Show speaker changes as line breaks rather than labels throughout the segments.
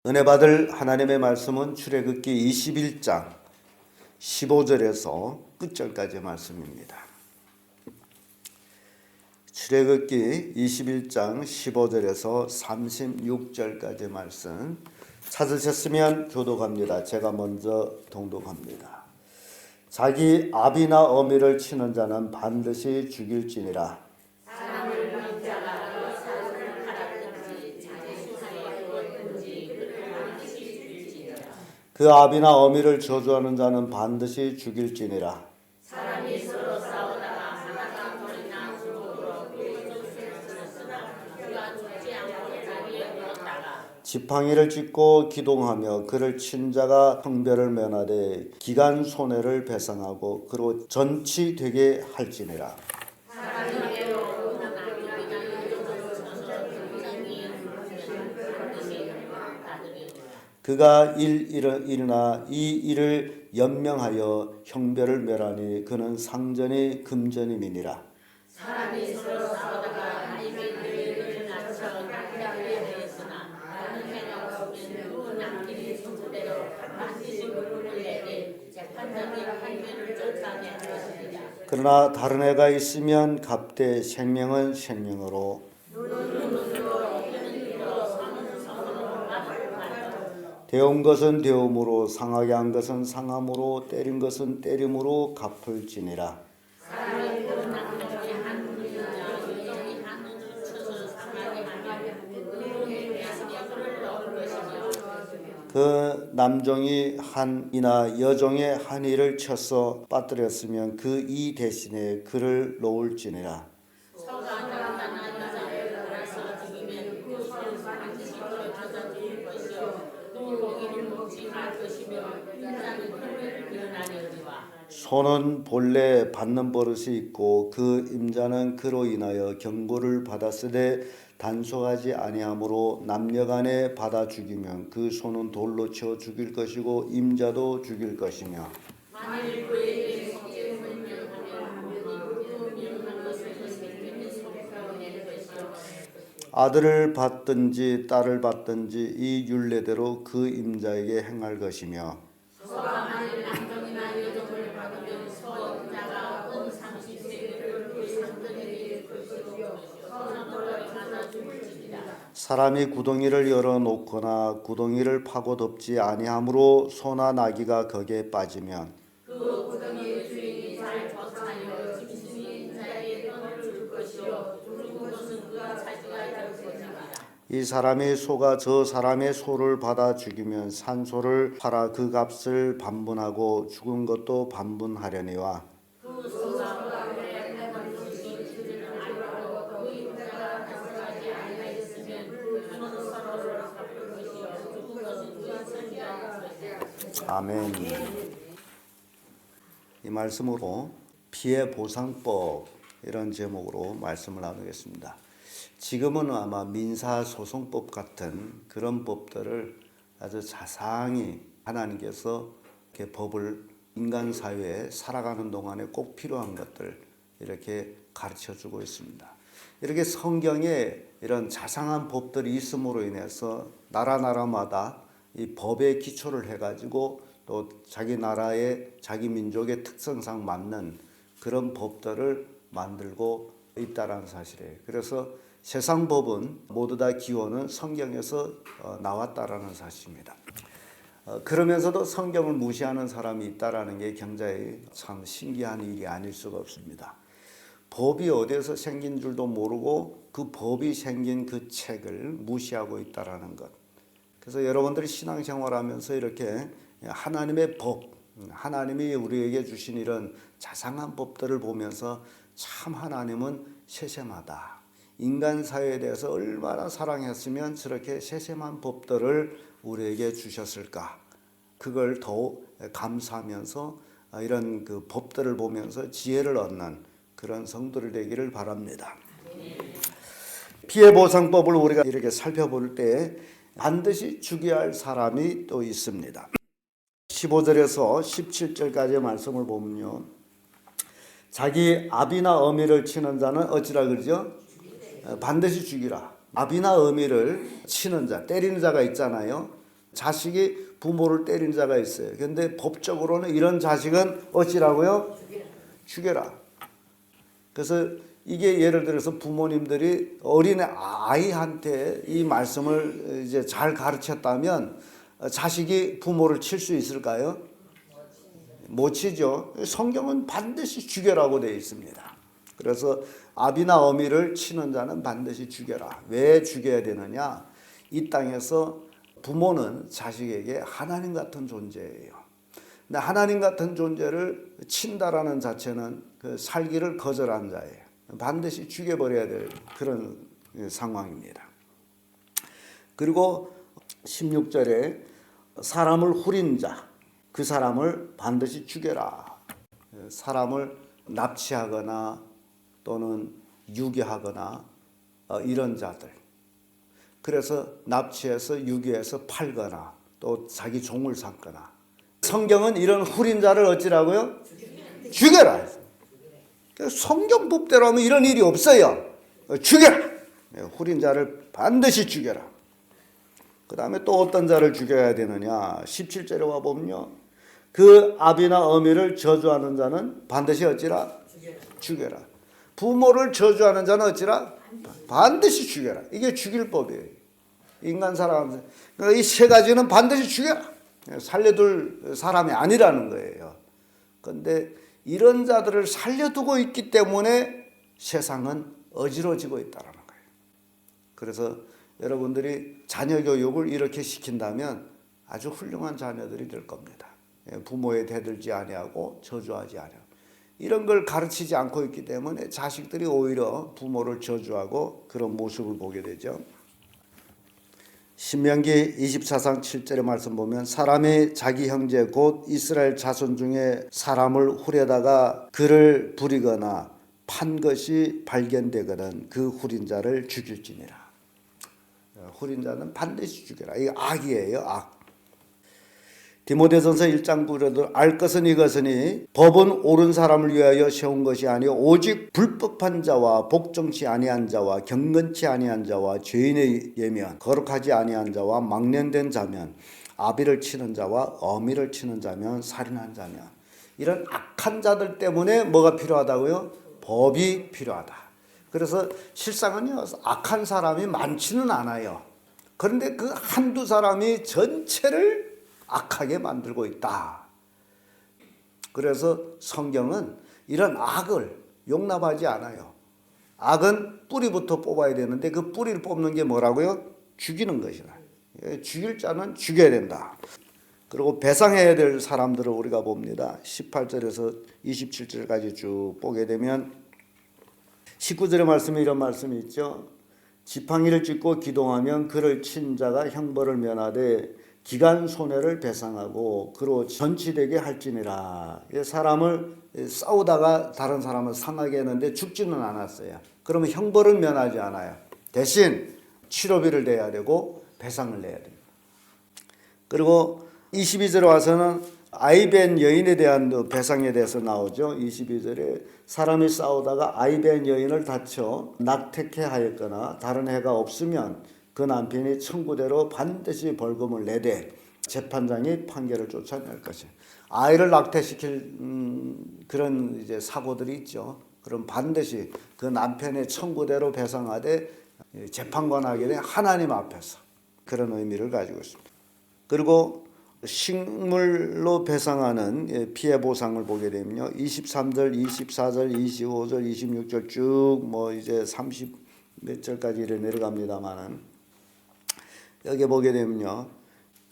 은혜 받을 하나님의 말씀은 출애굽기 21장 15절에서 끝절까지의 말씀입니다. 출애굽기 21장 15절에서 36절까지의 말씀 찾으셨으면 교독합니다. 제가 먼저 동독합니다. 자기 아비나 어미를 치는 자는 반드시 죽일지니라. 그 아비나 어미를 저주하는 자는 반드시 죽일지니라.
사람이 서로 싸우다가 하나가 돌이나 주먹으로 쓰나 그가 죽지 않고 자기에 누웠다가
지팡이를 짚고 기동하며 그를 친 자가 형벌을 면하되 기간 손해를 배상하고 그로 전치되게 할지니라. 그가 일어나 이 일을 연명하여 형벌을 멸하니 그는 상전이 금전임이니라.
사람이 서로 싸우다가 하나님의 계획을 낮춰 낙하게 되었으나 다른 해가 없이는 그 남편이 순서대로 반드시 물을 내되 재판장이 판결을 쫓아낼 것이니라.
그러나 다른 해가 있으면 갑되 생명은 생명으로 데운 것은 데움으로 상하게 한 것은 상함으로 때린 것은 때림으로 갚을지니라.
사람이 그 남편이 한 눈이나 여종이 한 눈을 쳐서 상하게 하면 그 눈에 양력을 넣을 것이며
그 남종이 한 이나 여종의 한 이를 쳐서 빠뜨렸으면 그 이 대신에 그를 놓을지니라.
서가 남자나 여자를 걸어서 죽이면 그 손은 반드시 저주가 될 것이요 그 고기를 먹지 말 것이며 인자는 형벌을 면하려니와
소는 본래 받는 버릇이 있고 그 임자는 그로 인하여 경고를 받았으되 단속하지 아니하므로 남녀간에 받아 죽이면 그 소는 돌로 쳐 죽일 것이고 임자도 죽일 것이며
만일 그에게 성죄를 명하면 그 명한 것을 그 새끼는 속하게 될 것이요
아들을 받든지 딸을 받든지 이 율례대로 그 임자에게 행할 것이며
소가 만일 남종이나 여종을 받으면 소 임자가 은 30세를 그 상전에게 줄 것이요 소는 돌로 받아 죽을지니라.
사람이 구덩이를 열어놓거나 구덩이를 파고 덮지 아니하므로 소나 나귀가 거기에 빠지면
그 구덩이의 주인이 잘 조사하여 짐승이 인자에게 돈을 줄 것이요 죽은 것은 그가 차지가 될 것이니라.
이 사람이 소가 저 사람의 소를 받아 죽이면 산 소를 팔아 그 값을 반분하고 죽은 것도 반분하려니와
그 소가 내가 죽인 줄을 알고 그 인자가 단속하지 아니하였으면 그는 서로를 갚을 것이요 죽은 것은 그가 차지가 될 것이라.
아멘. 이 말씀으로 피해 보상법 이런 제목으로 말씀을 나누겠습니다. 지금은 아마 민사소송법 같은 그런 법들을 아주 자상히 하나님께서 이렇게 법을 인간 사회에 살아가는 동안에 꼭 필요한 것들 이렇게 가르쳐주고 있습니다. 이렇게 성경에 이런 자상한 법들이 있음으로 인해서 나라마다 이 법에 기초를 해가지고 또 자기 나라의 자기 민족의 특성상 맞는 그런 법들을 만들고 있다라는 사실이에요. 그래서 세상 법은 모두 다 기원은 성경에서 나왔다라는 사실입니다. 그러면서도 성경을 무시하는 사람이 있다라는 게 굉장히 참 신기한 일이 아닐 수가 없습니다. 법이 어디에서 생긴 줄도 모르고 그 법이 생긴 그 책을 무시하고 있다라는 것. 그래서 여러분들이 신앙생활하면서 이렇게 하나님의 법, 하나님이 우리에게 주신 이런 자상한 법들을 보면서 참 하나님은 세심하다. 인간 사회에 대해서 얼마나 사랑했으면 저렇게 세심한 법들을 우리에게 주셨을까. 그걸 더욱 감사하면서 이런 그 법들을 보면서 지혜를 얻는 그런 성도들 되기를 바랍니다. 피해보상법을 우리가 이렇게 살펴볼 때 반드시 죽여야 할 사람이 또 있습니다. 15절에서 17절까지의 말씀을 보면요. 자기 아비나 어미를 치는 자는 어찌라 그러죠? 반드시 죽이라. 아비나 어미를 치는 자, 때리는 자가 있잖아요. 자식이 부모를 때린 자가 있어요. 그런데 법적으로는 이런 자식은 어찌라고요? 죽여라. 그래서 이게 예를 들어서 부모님들이 어린 아이한테 이 말씀을 이제 잘 가르쳤다면 자식이 부모를 칠 수 있을까요? 못 치죠. 성경은 반드시 죽여라고 되어 있습니다. 그래서 아비나 어미를 치는 자는 반드시 죽여라. 왜 죽여야 되느냐? 이 땅에서 부모는 자식에게 하나님 같은 존재예요. 근데 하나님 같은 존재를 친다라는 자체는 그 살기를 거절한 자예요. 반드시 죽여버려야 될 그런 상황입니다. 그리고 16절에 사람을 후린 자, 그 사람을 반드시 죽여라. 사람을 납치하거나 또는 유괴하거나 이런 자들. 그래서 납치해서 유괴해서 팔거나 또 자기 종을 삼거나. 성경은 이런 후린 자를 어찌라고요? 죽여라. 성경법대로 하면 이런 일이 없어요. 죽여라. 후린 자를 반드시 죽여라. 그 다음에 또 어떤 자를 죽여야 되느냐. 17절에 와보면요. 그 아비나 어미를 저주하는 자는 반드시 어찌라? 죽여라. 부모를 저주하는 자는 어찌라? 반드시 죽여라. 이게 죽일 법이에요. 인간 사람. 그러니까 이 세 가지는 반드시 죽여라. 살려둘 사람이 아니라는 거예요. 그런데 이런 자들을 살려두고 있기 때문에 세상은 어지러지고 있다는 거예요. 그래서 여러분들이 자녀 교육을 이렇게 시킨다면 아주 훌륭한 자녀들이 될 겁니다. 부모에 대들지 아니하고 저주하지 아니하고 이런 걸 가르치지 않고 있기 때문에 자식들이 오히려 부모를 저주하고 그런 모습을 보게 되죠. 신명기 24장 7절의 말씀 보면 사람이 자기 형제 곧 이스라엘 자손 중에 사람을 후려다가 그를 부리거나 판 것이 발견되거든 그 후린 자를 죽일지니라. 후린 자는 반드시 죽여라. 이게 악이에요. 악. 디모데전서 1장 9절에도 알 것은 이것이니 법은 옳은 사람을 위하여 세운 것이 아니요 오직 불법한 자와 복종치 아니한 자와 경건치 아니한 자와 죄인의 예면 거룩하지 아니한 자와 망령된 자면 아비를 치는 자와 어미를 치는 자면 살인한 자면 이런 악한 자들 때문에 뭐가 필요하다고요? 법이 필요하다. 그래서 실상은요 악한 사람이 많지는 않아요. 그런데 그 한두 사람이 전체를 악하게 만들고 있다. 그래서 성경은 이런 악을 용납하지 않아요. 악은 뿌리부터 뽑아야 되는데 그 뿌리를 뽑는 게 뭐라고요? 죽이는 것이라. 죽일 자는 죽여야 된다. 그리고 배상해야 될 사람들을 우리가 봅니다. 18절에서 27절까지 쭉 보게 되면 19절의 말씀에 이런 말씀이 있죠. 지팡이를 짚고 기동하면 그를 친 자가 형벌을 면하되 기간 손해를 배상하고 그로 전치되게 할지니라. 사람을 싸우다가 다른 사람을 상하게 했는데 죽지는 않았어요. 그러면 형벌은 면하지 않아요. 대신 치료비를 내야 되고 배상을 내야 됩니다. 그리고 22절에 와서는 아이벤 여인에 대한 배상에 대해서 나오죠. 22절에 사람이 싸우다가 아이벤 여인을 다쳐 낙태케 하였거나 다른 해가 없으면 그 남편이 청구대로 반드시 벌금을 내되 재판장이 판결을 쫓아낼 것이에요. 아이를 낙태시킬 그런 이제 사고들이 있죠. 그럼 반드시 그 남편의 청구대로 배상하되 재판관에게 하나님 앞에서 그런 의미를 가지고 있습니다. 그리고 식물로 배상하는 피해 보상을 보게 되면요. 23절, 24절, 25절, 26절 쭉 뭐 이제 30 몇 절까지 이래 내려갑니다만은 여기 보게 되면요.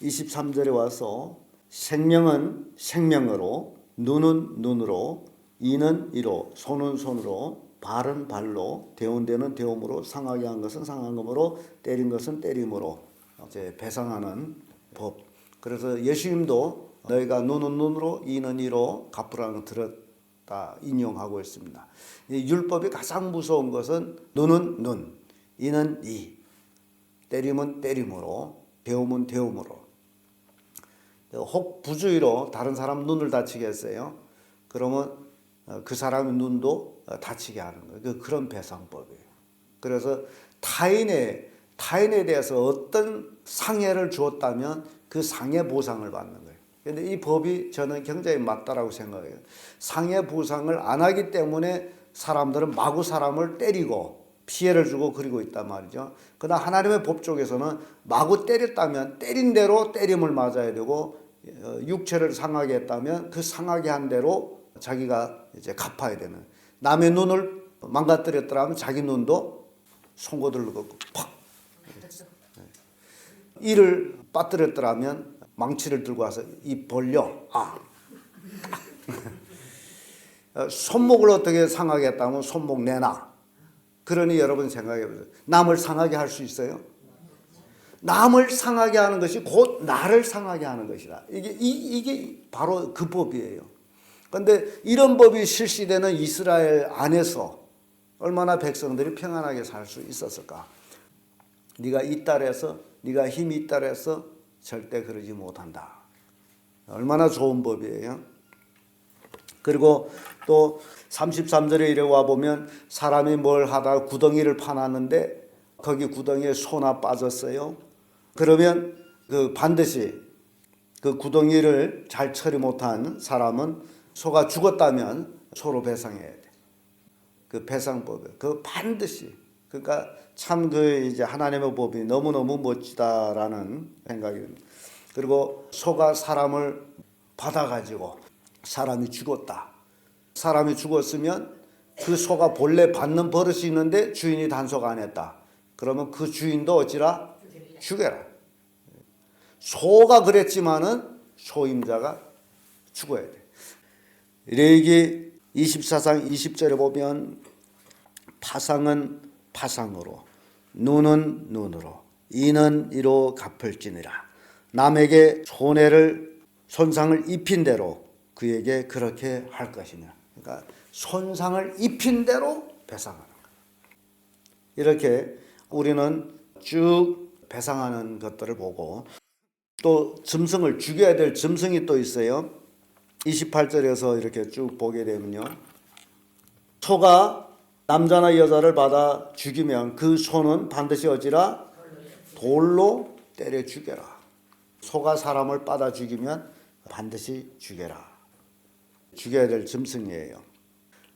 23절에 와서 생명은 생명으로, 눈은 눈으로, 이는 이로, 손은 손으로, 발은 발로, 데운 데는 데움으로, 상하게 한 것은 상함으로, 때린 것은 때림으로 이제 배상하는 법. 그래서 예수님도 너희가 눈은 눈으로, 이는 이로 갚으라는 들었다 인용하고 있습니다. 이 율법이 가장 무서운 것은 눈은 눈, 이는 이. 때림은 때림으로, 배움은 배움으로. 혹 부주의로 다른 사람 눈을 다치게 했어요. 그러면 그 사람의 눈도 다치게 하는 거예요. 그런 배상법이에요. 그래서 타인에 대해서 어떤 상해를 주었다면 그 상해 보상을 받는 거예요. 그런데 이 법이 저는 굉장히 맞다라고 생각해요. 상해 보상을 안 하기 때문에 사람들은 마구 사람을 때리고 피해를 주고 그러고 있단 말이죠. 그러나 하나님의 법 쪽에서는 마구 때렸다면 때린 대로 때림을 맞아야 되고 육체를 상하게 했다면 그 상하게 한 대로 자기가 이제 갚아야 되는. 남의 눈을 망가뜨렸더라면 자기 눈도 송곳을 걷고 팍. 이를 빠뜨렸더라면 망치를 들고 와서 입 벌려. 손목을 어떻게 상하게 했다면 손목 내놔. 그러니 여러분 생각해 보세요. 남을 상하게 할 수 있어요? 남을 상하게 하는 것이 곧 나를 상하게 하는 것이다. 이게 바로 그 법이에요. 그런데 이런 법이 실시되는 이스라엘 안에서 얼마나 백성들이 평안하게 살 수 있었을까? 네가 있다 해서 네가 힘이 있다 해서 절대 그러지 못한다. 얼마나 좋은 법이에요. 그리고 또 33절에 이래 와 보면 사람이 뭘 하다가 구덩이를 파놨는데 거기 구덩이에 소나 빠졌어요. 그러면 그 반드시 그 구덩이를 잘 처리 못한 사람은 소가 죽었다면 소로 배상해야 돼. 그 배상법에 그 반드시. 그러니까 참 그 이제 하나님의 법이 너무너무 멋지다라는 생각이 듭니다. 그리고 소가 사람을 받아가지고 사람이 죽었다. 사람이 죽었으면 그 소가 본래 받는 버릇이 있는데 주인이 단속 안 했다. 그러면 그 주인도 어찌라? 죽여라. 소가 그랬지만은 소임자가 죽어야 돼. 레위기 24장 20절에 보면 파상은 파상으로 눈은 눈으로 이는 이로 갚을지니라. 남에게 손상을 입힌 대로 그에게 그렇게 할 것이냐. 그러니까 손상을 입힌 대로 배상하는 거예요. 이렇게 우리는 쭉 배상하는 것들을 보고 또 짐승을 죽여야 될 짐승이 또 있어요. 28절에서 이렇게 쭉 보게 되면요. 소가 남자나 여자를 받아 죽이면 그 소는 반드시 어찌라? 돌로 때려 죽여라. 소가 사람을 받아 죽이면 반드시 죽여라. 죽여야 될 짐승이에요.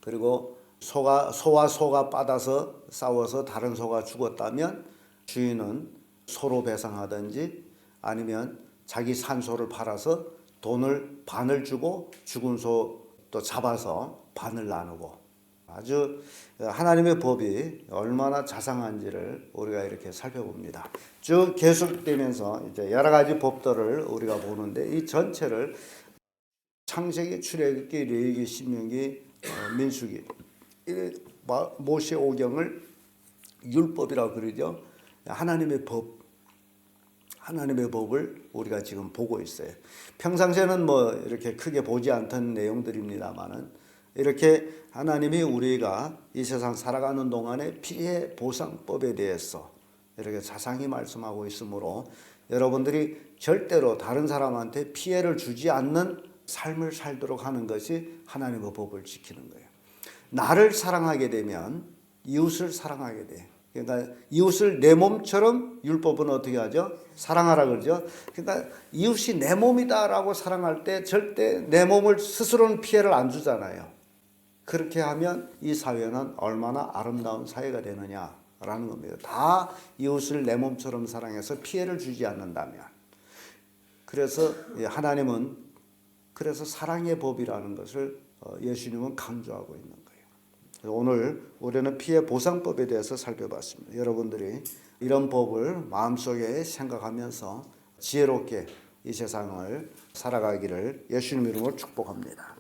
그리고 소와 소가 받아서 싸워서 다른 소가 죽었다면 주인은 소로 배상하든지 아니면 자기 산 소를 팔아서 돈을 반을 주고 죽은 소 또 잡아서 반을 나누고 아주 하나님의 법이 얼마나 자상한지를 우리가 이렇게 살펴봅니다. 쭉 계속되면서 이제 여러 가지 법들을 우리가 보는데 이 전체를 창세기, 출애굽기, 레위기, 신명기, 민수기 모세 오경을 율법이라고 그러죠. 하나님의 법을 우리가 지금 보고 있어요. 평상시에는 뭐 이렇게 크게 보지 않던 내용들입니다만은 이렇게 하나님이 우리가 이 세상 살아가는 동안에 피해 보상법에 대해서 이렇게 자상히 말씀하고 있으므로 여러분들이 절대로 다른 사람한테 피해를 주지 않는 삶을 살도록 하는 것이 하나님의 법을 지키는 거예요. 나를 사랑하게 되면 이웃을 사랑하게 돼. 그러니까 이웃을 내 몸처럼 율법은 어떻게 하죠? 사랑하라 그러죠. 그러니까 이웃이 내 몸이다라고 사랑할 때 절대 내 몸을 스스로는 피해를 안 주잖아요. 그렇게 하면 이 사회는 얼마나 아름다운 사회가 되느냐라는 겁니다. 다 이웃을 내 몸처럼 사랑해서 피해를 주지 않는다면. 그래서 하나님은 그래서 사랑의 법이라는 것을 예수님은 강조하고 있는 거예요. 오늘 우리는 피해 보상법에 대해서 살펴봤습니다. 여러분들이 이런 법을 마음속에 생각하면서 지혜롭게 이 세상을 살아가기를 예수님 이름으로 축복합니다.